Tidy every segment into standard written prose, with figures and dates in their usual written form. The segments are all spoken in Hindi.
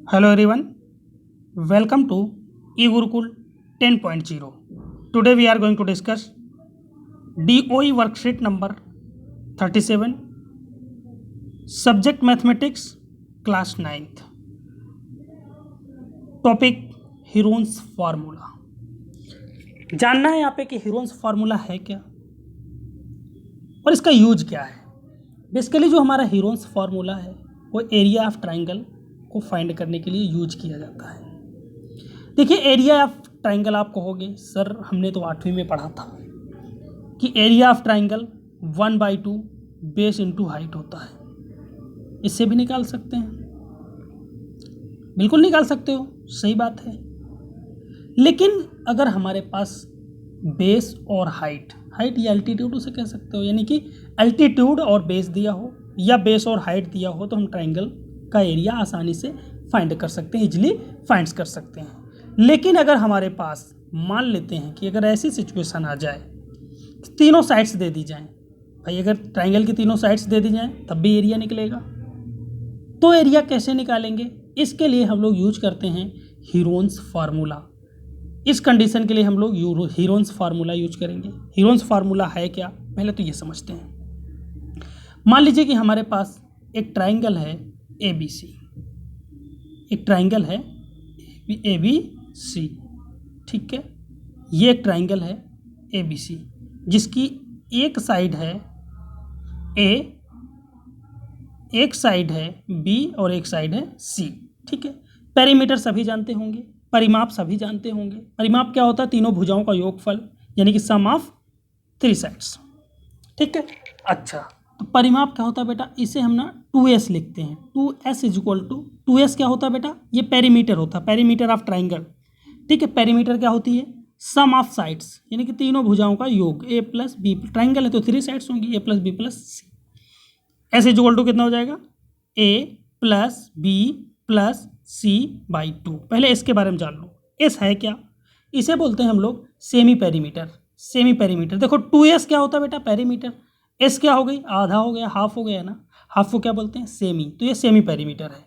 Hello everyone, welcome to eGurukul 10.0. Today we are going to discuss DOE worksheet number 37, subject mathematics, class 9th. Topic Heron's formula. जानना है यहाँ पे कि हीरोन्स फार्मूला है क्या और इसका यूज क्या है। बेसिकली जो हमारा हीरोन्स फार्मूला है वो एरिया ऑफ ट्राइंगल को फाइंड करने के लिए यूज किया जाता है। देखिए, एरिया ऑफ ट्राइंगल आप कहोगे सर हमने तो 8वीं में पढ़ा था कि area of triangle 1/2 base into height होता है। इससे भी निकाल सकते हैं, बिल्कुल निकाल सकते हो, सही बात है। लेकिन अगर हमारे पास बेस और हाइट या एल्टीट्यूड उसे कह सकते हो, यानी कि एल्टीट्यूड और बेस दिया हो या बेस और हाइट दिया हो तो हम ट्राइंगल का एरिया आसानी से फाइंड कर सकते हैं, इजीली फाइंड कर सकते हैं। लेकिन अगर हमारे पास मान लेते हैं कि अगर ऐसी सिचुएशन आ जाए, तीनों साइड्स दे दी जाएं, भाई अगर ट्राइंगल की तीनों साइड्स दे दी जाएं तब भी एरिया निकलेगा, तो एरिया कैसे निकालेंगे? इसके लिए हम लोग यूज करते हैं हीरोन्स फार्मूला। इस कंडीशन के लिए हम लोग हीरोन्स फार्मूला यूज करेंगे। हीरोन्स फार्मूला है क्या, पहले तो ये समझते हैं। मान लीजिए कि हमारे पास एक ट्राइंगल है ABC, एक ट्राइंगल है ABC, ठीक है। ये एक ट्राइंगल है ABC जिसकी एक साइड है A, एक साइड है B और एक साइड है C, ठीक है। पेरीमीटर सभी जानते होंगे, परिमाप सभी जानते होंगे। परिमाप क्या होता है? तीनों भुजाओं का योगफल, यानी कि सम ऑफ 3 साइड्स, ठीक है। अच्छा, तो परिमाप क्या होता है बेटा? इसे हम ना 2S लिखते हैं। 2S is equal to 2S क्या होता है बेटा? ये पेरीमीटर होता है, पेरीमीटर ऑफ ट्राइंगल, ठीक है। पेरीमीटर क्या होती है? सम ऑफ साइड्स, यानी कि तीनों भुजाओं का योग, A प्लस B। ट्राइंगल है तो 3 साइड्स होंगी, A plus B plus C। S is equal to कितना हो जाएगा? A plus B plus C/2। पहले S के बारे में जान लो। S है क्या? इसे बोलते हैं हम लोग सेमी पेरीमीटर। सेमी पेरीमीटर देखो, 2S क्या होता है बेटा? पेरीमीटर। S क्या हो गई? आधा हो गया, हाफ हो गया ना। हाफ को क्या बोलते हैं? सेमी। तो ये सेमी पेरीमीटर है।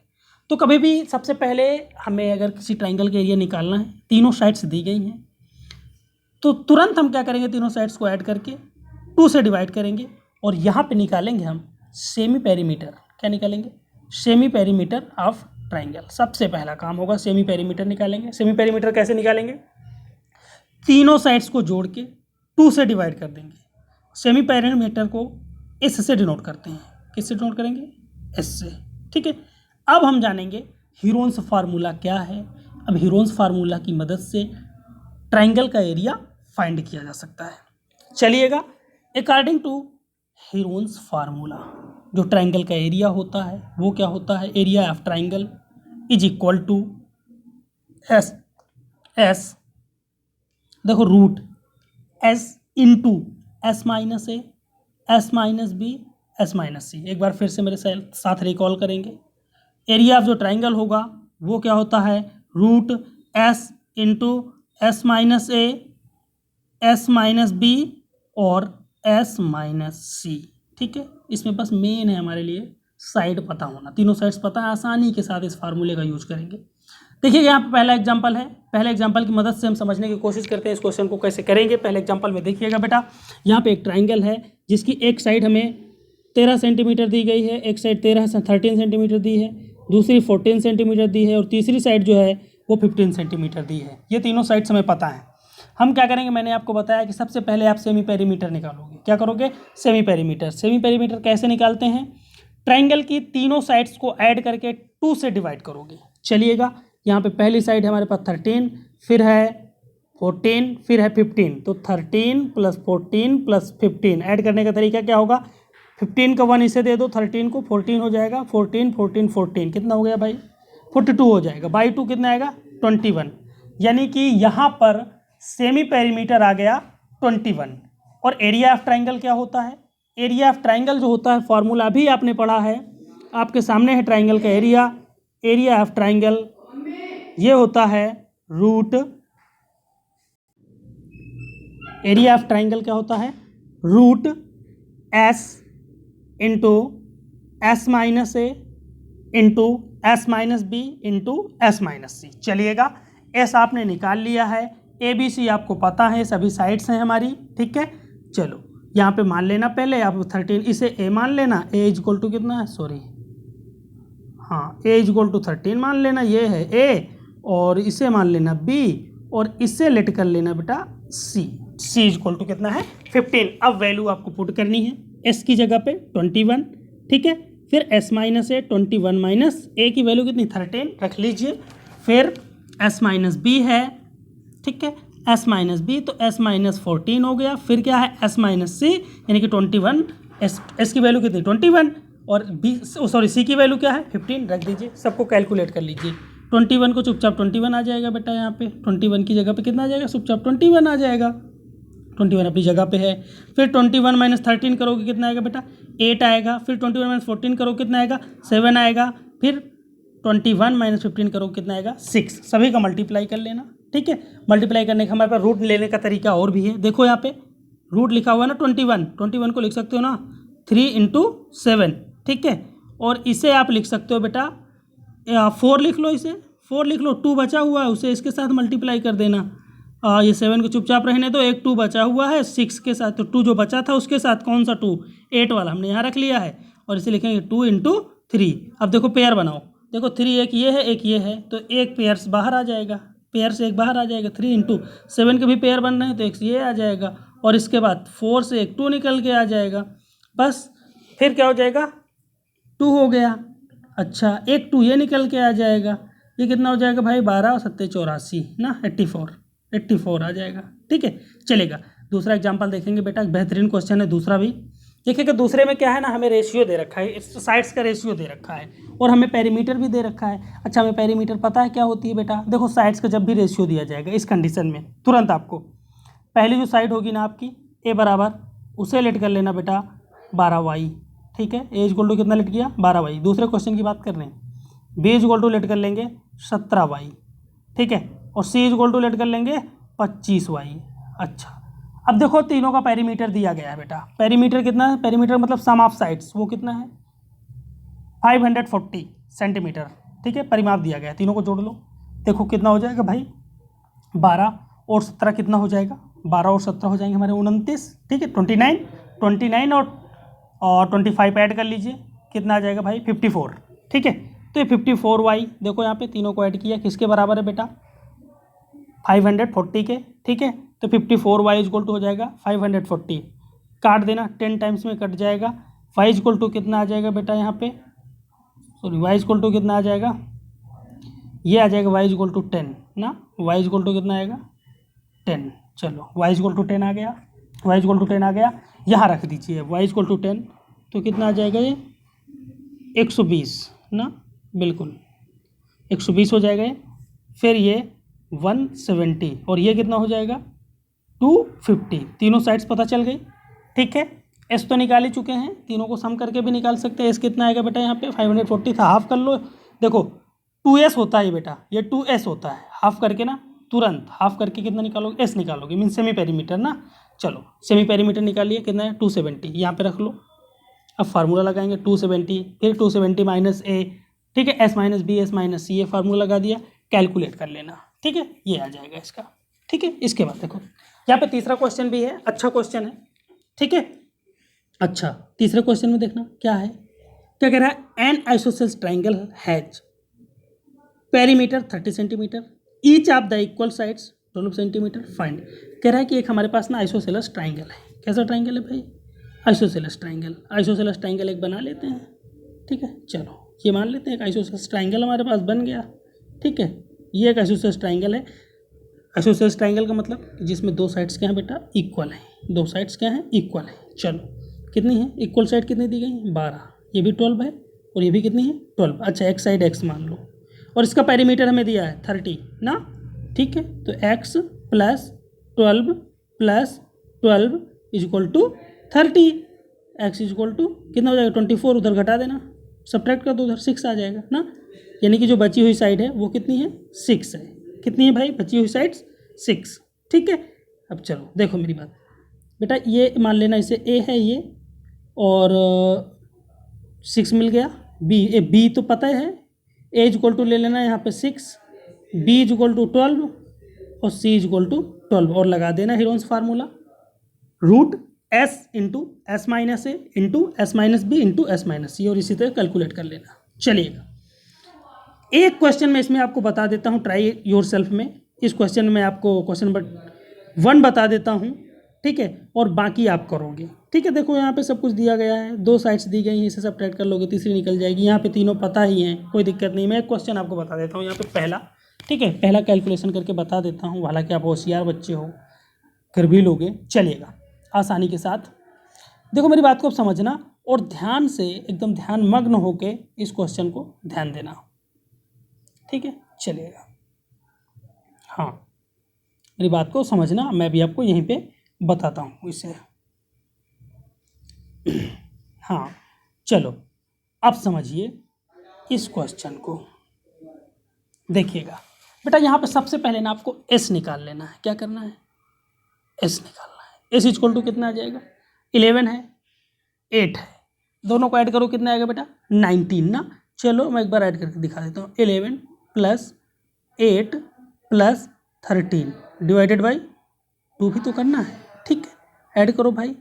तो कभी भी सबसे पहले हमें अगर किसी ट्राइंगल का एरिया निकालना है, तीनों साइड्स दी गई हैं, तो तुरंत हम क्या करेंगे? तीनों साइड्स को ऐड करके 2 से डिवाइड करेंगे और यहाँ पे निकालेंगे हम सेमी पेरीमीटर। क्या निकालेंगे? Semi perimeter of triangle. सबसे पहला काम होगा सेमी पेरीमीटर निकालेंगे। सेमी पेरीमीटर कैसे निकालेंगे? तीनों साइड्स को जोड़ के 2 से डिवाइड कर देंगे। सेमी पेरीमीटर को S से डिनोट करते हैं। किससे डिनोट करेंगे? S से, ठीक है। अब हम जानेंगे हीरोन्स फार्मूला क्या है। अब हीरोन्स फार्मूला की मदद से ट्राइंगल का एरिया फाइंड किया जा सकता है। चलिएगा, अकॉर्डिंग टू हीरोन्स फार्मूला जो ट्राइंगल का एरिया होता है वो क्या होता है? Area of triangle is equal to S देखो root S into S minus A, S minus B, S minus C। एक बार फिर से मेरे साथ रिकॉल करेंगे। एरिया ऑफ जो ट्राइंगल होगा वो क्या होता है? Root S into S minus A, S minus B और S माइनस C, ठीक है। इसमें बस मेन है हमारे लिए साइड पता होना। तीनों साइड्स पता है, आसानी के साथ इस फार्मूले का यूज करेंगे। देखिए यहाँ पे पहला एग्जांपल है। पहले एग्जांपल की मदद से हम समझने की कोशिश करते हैं इस क्वेश्चन को कैसे करेंगे। पहले एग्जांपल में देखिएगा बेटा, यहाँ पे एक ट्राइंगल है जिसकी एक साइड हमें 13 सेंटीमीटर दी गई है, एक साइड 13 सेंटीमीटर दी है, दूसरी 14 सेंटीमीटर दी है और तीसरी साइड जो है वो 15 सेंटीमीटर दी है। ये तीनों साइड्स हमें पता है। हम क्या करेंगे? मैंने आपको बताया कि सबसे पहले आप सेमी पेरीमीटर निकालोगे। क्या करोगे? Semi perimeter. सेमी पेरीमीटर कैसे निकालते हैं? ट्राइंगल की तीनों साइड्स को ऐड करके 2 से डिवाइड करोगे। चलिएगा, यहाँ पे पहली साइड है हमारे पास 13, फिर है 14, फिर है 15। तो 13 प्लस 14 प्लस 15 ऐड करने का तरीका क्या होगा? 15 का 1 इसे दे दो, 13 को 14 हो जाएगा। 14 14 14 कितना हो गया भाई? 42 हो जाएगा। बाई 2 कितना आएगा? 21। यानी कि यहाँ पर सेमी पेरीमीटर आ गया 21। और एरिया ऑफ ट्राइंगल क्या होता है? एरिया ऑफ ट्राइंगल जो होता है फॉर्मूला भी आपने पढ़ा है, आपके सामने है ट्राइंगल का एरिया। एरिया ऑफ ट्राइंगल ये होता है रूट, एरिया ऑफ ट्राइंगल क्या होता है? Root S into S minus A into S minus B into S minus C. चलिएगा, एस आपने निकाल लिया है, ए बी सी आपको पता है, सभी साइड्स हैं हमारी, ठीक है। चलो यहाँ पे मान लेना पहले आप 13, इसे ए मान लेना, ए इज इक्वल टू कितना है, सॉरी हाँ, ए इज इक्वल टू 13 मान लेना, ये है ए, और इसे मान लेना बी, और इससे लेट कर लेना बेटा सी। सी इज इक्वल टू कितना है, 15। अब वैल्यू आपको पुट करनी है, एस की जगह पे 21, ठीक है। फिर एस माइनस ए 21 माइनस ए की वैल्यू कितनी, 13 रख लीजिए। फिर एस माइनस बी है, ठीक है, एस माइनस बी, तो एस माइनस 14 हो गया। फिर क्या है, एस माइनस सी यानी कि 21, एस की वैल्यू कितनी 21, और बी सॉरी सी की वैल्यू क्या है 15 रख दीजिए। सबको कैलकुलेट कर लीजिए, 21 को चुपचाप 21 आ जाएगा बेटा, यहाँ पे 21 की जगह पे कितना आ जाएगा, चुपचाप 21 आ जाएगा, 21 अपनी जगह पे है। फिर 21 माइनस 13 करोगे कितना आएगा बेटा, 8 आएगा। फिर 21 माइनस 14 करो कितना आएगा, 7 आएगा। फिर 21 माइनस 15 करो कितना आएगा, 6। सभी का मल्टीप्लाई कर लेना, ठीक है। मल्टीप्लाई करने का हमारे पास रूट लेने का तरीका और भी है, देखो यहाँ पे रूट लिखा हुआ है ना 21 को लिख सकते हो ना 3 इंटू 7, ठीक है। और इसे आप लिख सकते हो बेटा 4 लिख लो, इसे 4 लिख लो, 2 बचा हुआ है उसे इसके साथ मल्टीप्लाई कर देना। ये 7 को चुपचाप रहने दो, एक 2 बचा हुआ है 6 के साथ, तो 2 जो बचा था उसके साथ कौन सा 2, 8 वाला हमने यहाँ रख लिया है, और इसे लिखेंगे 2 इंटू 3। अब देखो पेयर बनाओ, देखो 3 एक ये है एक ये है, तो एक पेयर से बाहर आ जाएगा, पेयर से एक बाहर आ जाएगा। 3 इंटू 7 के भी पेयर बन रहे हैं तो एक ये आ जाएगा, और इसके बाद 4 से एक 2 निकल के आ जाएगा, बस। फिर क्या हो जाएगा, 2 हो गया। अच्छा, एक 2 ये निकल के आ जाएगा, ये कितना हो जाएगा भाई 12 और 7 84 ना, 84 आ जाएगा, ठीक है। चलेगा, दूसरा एग्जांपल देखेंगे बेटा, बेहतरीन क्वेश्चन है दूसरा भी। देखिए कि दूसरे में क्या है ना, हमें रेशियो दे रखा है, इस साइड्स का रेशियो दे रखा है, और हमें पेरीमीटर भी दे रखा है। अच्छा, हमें पेरीमीटर पता है क्या होती है बेटा, देखो साइड्स का जब भी रेशियो दिया जाएगा इस कंडीशन में तुरंत आपको पहली जो साइड होगी ना आपकी ए बराबर, उसे लेट कर लेना बेटा 12y, ठीक है। ए इक्वल टू कितना लेट किया 12y, दूसरे क्वेश्चन की बात कर रहे हैं। बी इक्वल टू लेट कर लेंगे 17y, ठीक है, और सी इक्वल टू लेट कर लेंगे 25y। अच्छा, अब देखो तीनों का पेरीमीटर दिया गया है बेटा, पेरीमीटर कितना है, पेरीमीटर मतलब सम ऑफ साइड्स, वो कितना है 540 सेंटीमीटर, ठीक है। परिमाप दिया गया है, तीनों को जोड़ लो, देखो कितना हो जाएगा भाई 12 और 17 कितना हो जाएगा, 12 और 17 हो जाएंगे हमारे 29, ठीक है। 29 और 25 ऐड कर लीजिए, कितना आ जाएगा भाई 54, ठीक है। तो ये 54y देखो यहाँ पे तीनों को ऐड किया, किसके बराबर है बेटा 540 के, ठीक है। तो 54y इक्वल टू हो जाएगा 540, काट देना 10 टाइम्स में कट जाएगा। y इक्वल टू कितना आ जाएगा बेटा यहाँ पे, सॉरी y इक्वल टू कितना आ जाएगा, ये आ जाएगा y इक्वल टू 10 ना, y इक्वल टू कितना आएगा 10। चलो y इक्वल टू 10 आ गया, y इक्वल टू 10 आ गया, यहाँ रख दीजिए y इक्वल टू 10, तो कितना आ जाएगा ये 120 ना, बिल्कुल 120 हो जाएगा ये। फिर ये 170 और ये कितना हो जाएगा 250, तीनों साइड्स पता चल गई, ठीक है। एस तो निकाल ही चुके हैं, तीनों को सम करके भी निकाल सकते हैं। एस कितना आएगा बेटा यहाँ पे 540 था, हाफ कर लो, देखो 2s होता है बेटा, ये 2s होता है, हाफ करके ना तुरंत हाफ करके कितना निकालोगे, एस निकालोगे, मीन सेमी पेरीमीटर ना। चलो सेमी पेरीमीटर निकालिए, कितना है 270, यहाँ पे रख लो। अब फार्मूला लगाएंगे 270, फिर 270 माइनस ए, ठीक है, S minus B S minus C, ये फार्मूला लगा दिया, कैलकुलेट कर लेना, ठीक है, ये आ जाएगा इसका, ठीक है। इसके बाद देखो यहाँ पे तीसरा क्वेश्चन भी है, अच्छा क्वेश्चन है, ठीक है। अच्छा, तीसरे क्वेश्चन में देखना क्या है, क्या कह रहा है, N isosceles triangle has perimeter 30 centimetre, each of the equal sides 12 centimetre, find. कह रहा है कि एक हमारे पास ना आइसोसेलेस ट्राइंगल है, कैसा ट्राइंगल है भाई, आइसोसेलेस ट्राइंगल एक बना लेते हैं, ठीक है। चलो ये मान लेते हैं एक आइसोसेलेस ट्राइंगल हमारे पास बन गया, ठीक है। ये एक आइसोसेलेस ट्राइंगल है, आइसोसेलेस ट्राइंगल का मतलब जिसमें दो साइड्स क्या हैं बेटा इक्वल है, दो साइड्स क्या हैं इक्वल है। चलो कितनी है इक्वल साइड, कितनी दी गई 12, ये भी 12 है और ये भी कितनी है 12। अच्छा, एक साइड x मान लो, और इसका पेरीमीटर हमें दिया है 30 ना, ठीक है। तो x plus 12 is equal to 30, x is equal to कितना हो जाएगा 24, उधर घटा देना, सब्ट्रैक्ट कर दो, उधर 6 आ जाएगा ना। यानी कि जो बची हुई साइड है वो कितनी है 6 है, कितनी है भाई बची हुई साइड्स 6, ठीक है। अब चलो देखो मेरी बात बेटा, ये मान लेना इसे a है ये, और 6 मिल गया, b तो पता है, ए इज इक्वल टू ले लेना यहाँ पे 6, बी इज इक्वल टू 12 और सी इज इक्वल टू 12 और लगा देना Heron's formula, root S into S minus A into S minus B into S minus C, और इसी तरह कैलकुलेट कर लेना। चलिएगा एक क्वेश्चन में इसमें आपको बता देता हूँ, ट्राई योर सेल्फ में। इस क्वेश्चन में आपको क्वेश्चन नंबर 1 बता देता हूँ, ठीक है, और बाकी आप करोगे, ठीक है। देखो यहाँ पे सब कुछ दिया गया है, 2 साइड्स दी गई हैं, इसे सब्ट्रैक्ट कर लोगे, तीसरी निकल जाएगी। यहाँ पे तीनों पता ही हैं, कोई दिक्कत नहीं। मैं एक क्वेश्चन आपको बता देता हूँ यहाँ पे पहला, ठीक है, पहला कैलकुलेशन करके बता देता हूँ, हालांकि आप होशियार बच्चे हो कर भी लोगे। चलिएगा आसानी के साथ देखो, मेरी बात को समझना और ध्यान से एकदम ध्यान मग्न होके इस क्वेश्चन को ध्यान देना, ठीक है। चलिएगा, हाँ मेरी बात को समझना, मैं भी आपको यहीं पे बताता हूँ इसे। हाँ चलो अब समझिए इस क्वेश्चन को। देखिएगा बेटा, यहाँ पे सबसे पहले ना आपको एस निकाल लेना है। क्या करना है? एस निकालना है। एस इक्वल टू कितना आ जाएगा? 11 है, 8 है, दोनों को ऐड करो कितना आएगा बेटा? 19 ना। चलो मैं एक बार ऐड करके दिखा देता हूँ। 11 + 8 + 13 डिवाइडेड बाई 2 भी तो करना है, ठीक है। ऐड करो भाई,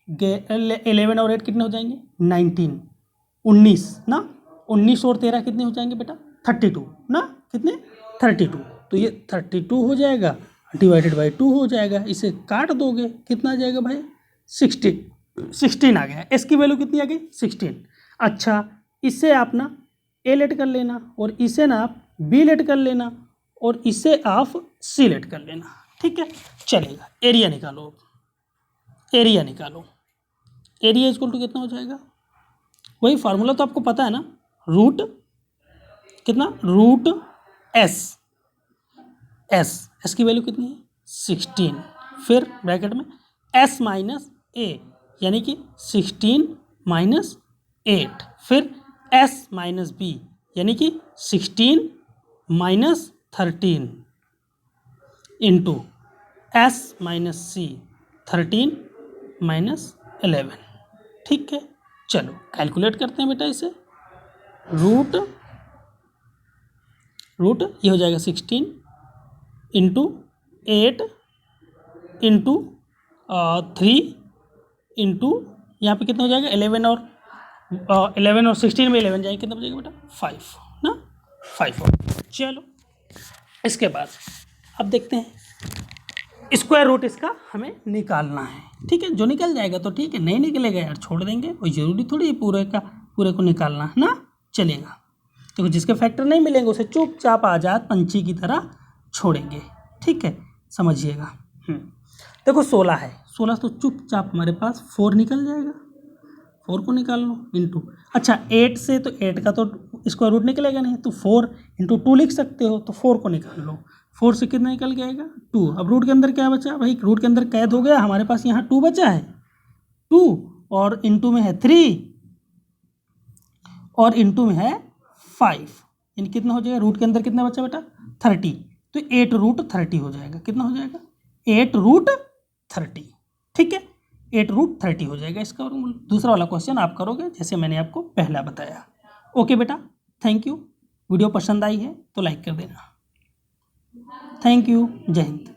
11 और 8 कितने हो जाएंगे? 19, 19 ना। 19 और 13 कितने हो जाएंगे बेटा? 32 ना। कितने? 32। तो ये 32 हो जाएगा डिवाइडेड बाई 2 हो जाएगा। इसे काट दोगे कितना आ जाएगा भाई? 16 आ गया। एस की वैल्यू कितनी आ गई? 16। अच्छा, इससे आप ना ए लेट कर लेना और इसे ना आप बी लेट कर लेना और इसे आप सी लेट कर लेना, ठीक है। चलेगा, एरिया निकालो। एरिया निकालो। एरिया इक्वल टू कितना हो जाएगा? वही फार्मूला तो आपको पता है ना, रूट कितना? Root S. एस की वैल्यू कितनी है? 16। फिर ब्रैकेट में एस माइनस ए, यानी कि 16 माइनस 8। फिर एस माइनस बी, यानी कि 16 माइनस 13 इंटू एस माइनस सी, 13 माइनस 11, ठीक है। चलो कैलकुलेट करते हैं बेटा इसे। रूट ये हो जाएगा 16 इंटू 8 इंटू 3 इंटू यहाँ पे कितना हो जाएगा? 11 और 16 में 11 जाएंगे, कितना बचेगा बेटा? 5 ना। 5 और चलो इसके बाद अब देखते हैं स्क्वायर रूट इसका हमें निकालना है, ठीक है। जो निकल जाएगा तो ठीक है, नहीं निकलेगा यार छोड़ देंगे, कोई ज़रूरी थोड़ी है पूरे को निकालना ना। चलेगा, तो जिसके फैक्टर नहीं मिलेंगे उसे चुपचाप आज़ाद पंछी की तरह छोड़ेंगे, ठीक है। समझिएगा। देखो 16 है, 16 तो चुपचाप हमारे पास 4 निकल जाएगा। 4 को निकाल लो इंटू, अच्छा 8 से तो 8 का तो स्क्वायर रूट निकलेगा नहीं, तो 4 इंटू 2 लिख सकते हो, तो 4 को निकाल लो। 4 से कितना निकल के आएगा? 2। अब रूट के अंदर क्या बचा भाई? रूट के अंदर कैद हो गया, हमारे पास यहाँ 2 बचा है। 2 और इंटू में है 3 और इंटू में है 5, यानी कितना हो जाएगा? रूट के अंदर कितना बचा बेटा? 30। तो 8 रूट 30 हो जाएगा। कितना हो जाएगा? 8 रूट 30, ठीक है। 8 रूट 30 हो जाएगा इसका। दूसरा वाला क्वेश्चन आप करोगे जैसे मैंने आपको पहला बताया। ओके बेटा, थैंक यू। वीडियो पसंद आई है तो लाइक कर देना। थैंक यू, जय हिंद।